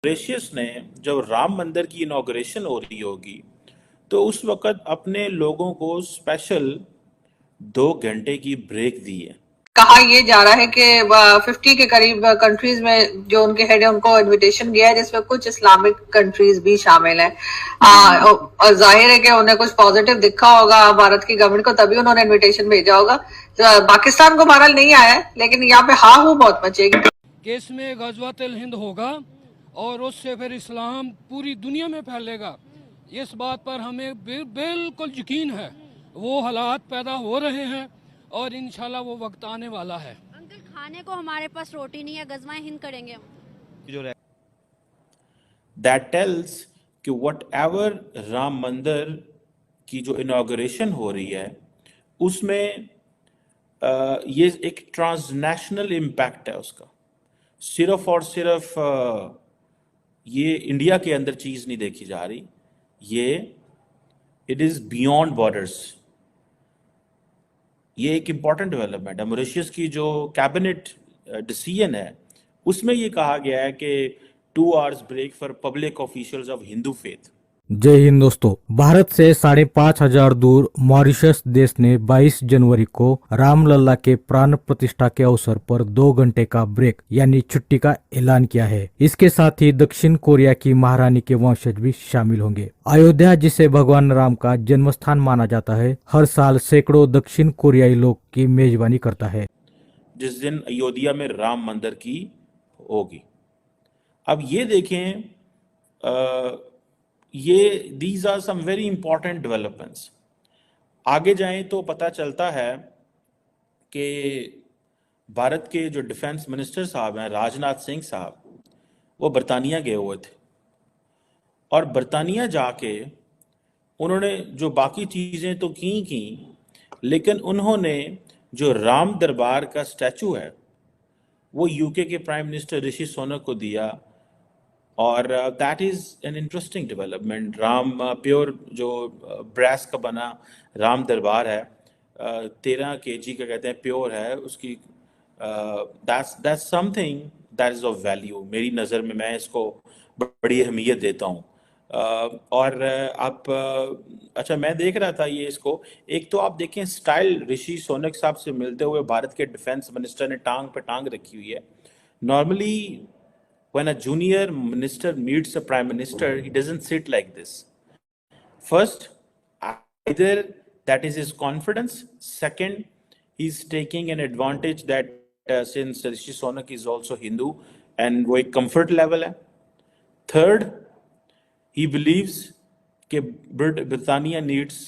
Mauritius ने जब राम मंदिर की इनॉग्रेशन हो रही होगी तो उस वक्त अपने लोगों को स्पेशल 2 घंटे की ब्रेक दी है। कहा ये जा रहा है कि 50 के करीब कंट्रीज में जो उनके हेड है उनको इनविटेशन गया है, जिसमें कुछ इस्लामिक कंट्रीज भी शामिल हैं। और जाहिर है कि उन्हें कुछ पॉजिटिव दिखा होगा भारत की गवर्नमेंट को, तभी उन्होंने इनविटेशन भेजा होगा। पाकिस्तान को बहरहाल नहीं आया है, लेकिन यहाँ पे हाँ हूँ बहुत मचेगी कि इसमें गज़वातुल हिंद होगा और उससे फिर इस्लाम पूरी दुनिया में फैलेगा। इस बात पर हमें बिल्कुल यकीन है। वो हालात पैदा हो रहे हैं और इंशाल्लाह वो वक्त आने वाला है। अंकल, खाने को हमारे पास रोटी नहीं है, गज़वाए हिंद करेंगे हम। दैट टेल्स कि व्हाटएवर राम मंदिर की जो इनॉग्रेशन हो रही है उसमें ये एक ट्रांसनेशनल इम्पैक्ट है उसका। सिर्फ और सिर्फ ये इंडिया के अंदर चीज़ नहीं देखी जा रही, ये इट इज़ बियॉन्ड बॉर्डर्स। ये एक इम्पॉर्टेंट डेवलपमेंट है। मॉरिशस की जो कैबिनेट डिसीजन है उसमें ये कहा गया है कि 2 hours break for public officials of Hindu faith. जय हिंद दोस्तों। भारत से 5,500 दूर मॉरिशस देश ने 22 जनवरी को रामलला के प्राण प्रतिष्ठा के अवसर पर 2 घंटे का ब्रेक यानी छुट्टी का ऐलान किया है। इसके साथ ही दक्षिण कोरिया की महारानी के वंशज भी शामिल होंगे। अयोध्या, जिसे भगवान राम का जन्म स्थान माना जाता है, हर साल सैकड़ों दक्षिण कोरियाई लोग की मेजबानी करता है। जिस दिन अयोध्या में राम मंदिर की होगी। अब ये देखें, ये these are some very important developments. आगे जाएं तो पता चलता है कि भारत के जो डिफेंस मिनिस्टर साहब हैं, राजनाथ सिंह साहब, वो बरतानिया गए हुए थे और बरतानिया जाके उन्होंने जो बाकी चीज़ें तो की, लेकिन उन्होंने जो राम दरबार का स्टैचू है वो यूके के प्राइम मिनिस्टर ऋषि सुनक को दिया। और that is an interesting development. Ram pure जो ब्रैस का बना राम दरबार है, 13 kg का कहते हैं, प्योर है उसकी। That's something that is of value. मेरी नज़र में मैं इसको बड़ी अहमियत देता हूँ। और आप अच्छा, मैं देख रहा था ये इसको, एक तो आप देखें स्टाइल ऋषि सोनक साहब से मिलते हुए भारत के डिफेंस मिनिस्टर ने टांग पे टांग रखी हुई है। Normally when a junior minister meets a prime minister, he doesn't sit like this. First, either that is his confidence. Second, he's taking an advantage that since Rishi Sunak is also Hindu and वो एक comfort level है. Third, he believes कि Britannia needs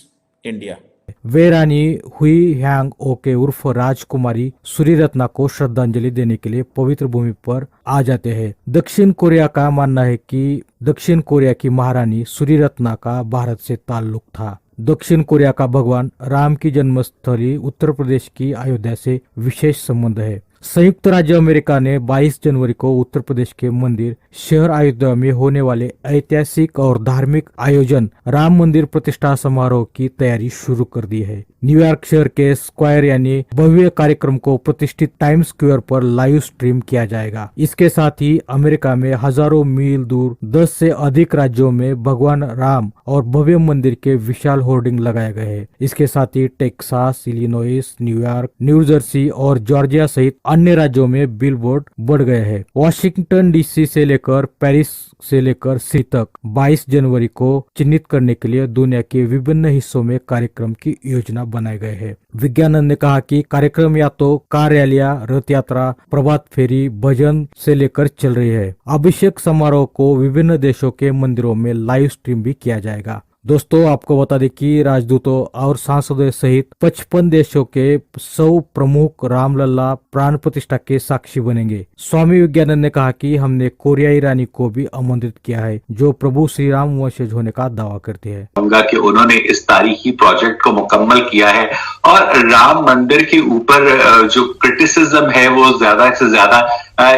India. वे रानी हुई hang okay उर्फ राजकुमारी सूर्यरत्ना को श्रद्धांजलि देने के लिए पवित्र भूमि पर आ जाते हैं। दक्षिण कोरिया का मानना है कि दक्षिण कोरिया की महारानी सूर्यरत्ना का भारत से ताल्लुक था। दक्षिण कोरिया का भगवान राम की जन्मस्थली उत्तर प्रदेश की अयोध्या से विशेष संबंध है। संयुक्त राज्य अमेरिका ने 22 जनवरी को उत्तर प्रदेश के मंदिर शहर अयोध्या में होने वाले ऐतिहासिक और धार्मिक आयोजन राम मंदिर प्रतिष्ठा समारोह की तैयारी शुरू कर दी है। न्यूयॉर्क शहर के स्क्वायर यानी भव्य कार्यक्रम को प्रतिष्ठित टाइम स्क्वायर पर लाइव स्ट्रीम किया जाएगा। इसके साथ ही अमेरिका में हजारों मील दूर 10 से अधिक राज्यों में भगवान राम और भव्य मंदिर के विशाल होर्डिंग लगाए गए हैं। इसके साथ ही Texas, Illinois, New York, New Jersey और जॉर्जिया सहित अन्य राज्यों में बिलबोर्ड बढ़ गए हैं। वॉशिंगटन डीसी से लेकर पेरिस से लेकर सी तक 22 जनवरी को चिन्हित करने के लिए दुनिया के विभिन्न हिस्सों में कार्यक्रम की योजना बनाए गए हैं। विज्ञानंद ने कहा कि कार्यक्रम या तो कार रैलियां, रथ यात्रा, प्रभात फेरी, भजन से लेकर चल रही है। अभिषेक समारोह को विभिन्न देशों के मंदिरों में लाइव स्ट्रीम भी किया जाएगा। दोस्तों, आपको बता दें कि राजदूतों और सांसदों सहित 55 देशों के 100 प्रमुख रामलला प्राण प्रतिष्ठा के साक्षी बनेंगे। स्वामी विज्ञानंद ने कहा कि हमने कोरियाई रानी को भी आमंत्रित किया है, जो प्रभु श्री राम वंशज होने का दावा करते हैं। कि उन्होंने इस तारीखी प्रोजेक्ट को मुकम्मल किया है और राम मंदिर के ऊपर जो क्रिटिसिज्म है वो ज्यादा से ज्यादा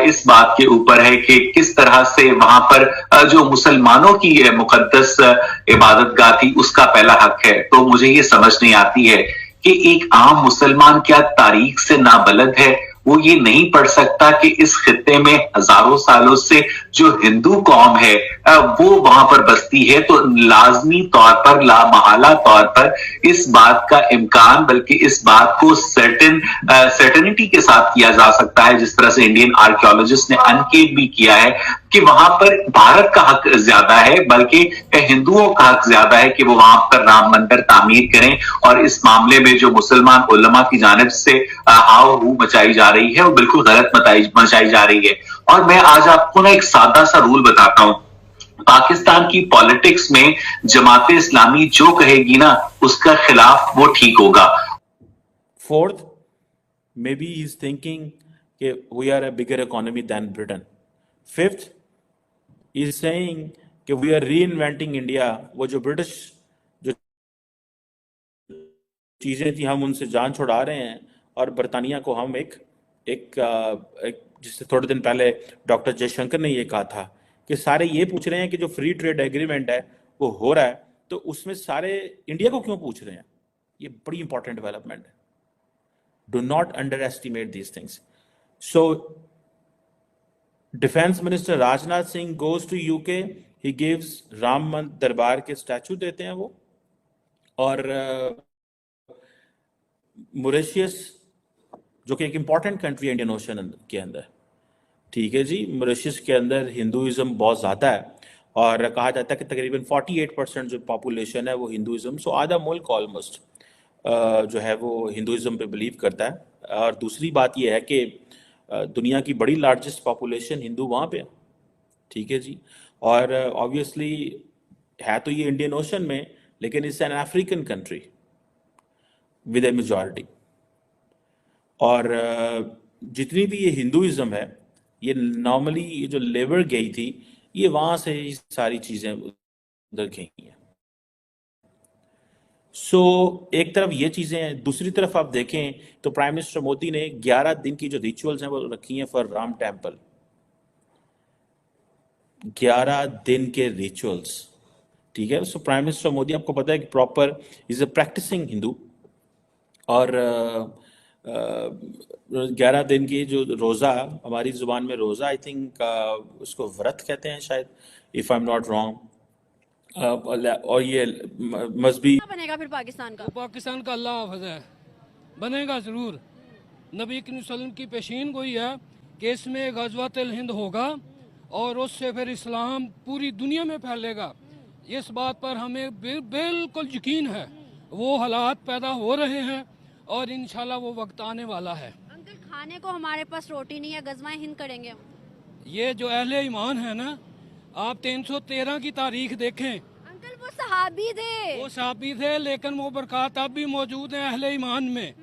इस बात के ऊपर है कि किस तरह से वहां पर जो मुसलमानों की मुकद्दस इबादत गाह थी उसका पहला हक है। तो मुझे ये समझ नहीं आती है कि एक आम मुसलमान क्या तारीख से नाबलद है, वो ये नहीं पढ़ सकता कि इस खित्ते में हजारों सालों से जो हिंदू कौम है वो वहां पर बसती है, तो लाजमी तौर पर, लामहला तौर पर इस बात का इम्कान, बल्कि इस बात को सर्टेनिटी के साथ किया जा सकता है, जिस तरह से इंडियन आर्कियोलॉजिस्ट ने अनकेट भी किया है कि वहां पर भारत का हक ज्यादा है, बल्कि हिंदुओं का हक ज्यादा है कि वो वहां पर राम मंदिर तामीर करें। और इस मामले में जो मुसलमान उलमा की जानिब से हाव हू मचाई जा रही है वो बिल्कुल गलत मचाई जा रही है। और मैं आज आपको ना एक सादा सा रूल बताता हूं, पाकिस्तान की पॉलिटिक्स में जमात इस्लामी जो कहेगी ना उसका खिलाफ वो ठीक होगा। Fourth, maybe he's thinking that we are a bigger economy than Britain. Fifth, he's saying कि we are reinventing India. वो जो ब्रिटिश जो चीजें थी हम उनसे जान छुड़ा रहे हैं और बरतानिया को हम एक जिससे थोड़े दिन पहले डॉक्टर जयशंकर ने ये कहा था कि सारे ये पूछ रहे हैं कि जो फ्री ट्रेड एग्रीमेंट है वो हो रहा है, तो उसमें सारे इंडिया को क्यों पूछ रहे हैं? ये बड़ी इंपॉर्टेंट डेवलपमेंट है। Do not underestimate these things. So, Defense Minister Rajnath Singh goes to UK. He gives Ram दरबार के स्टैचू देते हैं वो, और मॉरिशस जो कि एक इंपॉर्टेंट कंट्री है इंडियन ओशन के अंदर, ठीक है जी, मॉरिशस के अंदर हिंदुइज्म बहुत ज़्यादा है और कहा जाता है कि तकरीबन 48% जो पॉपुलेशन है वो हिंदुइज्म, सो आधा मुल्क ऑलमोस्ट जो है वो हिंदुइज्म पे बिलीव करता है। और दूसरी बात ये है कि दुनिया की बड़ी लार्जेस्ट पॉपुलेशन हिंदू वहाँ पे है, ठीक है जी। और ऑब्वियसली है तो ये इंडियन ओशन में, लेकिन it's an African country with A majority. और जितनी भी ये हिंदुइज्म है, ये नॉर्मली ये जो लेबर गई थी ये वहाँ से ही सारी चीज़ें उधर गई हैं। सो एक तरफ ये चीज़ें हैं, दूसरी तरफ आप देखें तो प्राइम मिनिस्टर मोदी ने 11 दिन की जो रिचुअल्स हैं वो रखी हैं फॉर राम टेम्पल। 11 दिन के रिचुअल्स, ठीक है। सो प्राइम मिनिस्टर मोदी, आपको पता है कि proper is a practicing Hindu, और 11 दिन की जो रोज़ा, हमारी ज़ुबान में रोज़ा आई थिंक उसको व्रत कहते हैं शायद, if I am not wrong. और ये मजहबी क्या बनेगा फिर पाकिस्तान का? पाकिस्तान का अल्लाह हाफ़िज़ है, बनेगा ज़रूर। नबी करीम सल्लल्लाहु अलैहि वसल्लम की पेशीन गोई है कि इसमें ग़ज़वातुल हिंद होगा और उससे फिर इस्लाम पूरी दुनिया में फैलेगा। इस बात पर हमें बिल्कुल यकीन है। वो हालात पैदा हो रहे हैं और इंशाल्लाह वो वक्त आने वाला है। अंकल, खाने को हमारे पास रोटी नहीं है, गजवाए हिंद करेंगे हम। ये जो अहले ईमान है ना, आप 313 की तारीख देखें, अंकल वो सहाबी थे। वो सहाबी थे, लेकिन वो बरक़ात अब भी मौजूद हैं अहले ईमान में।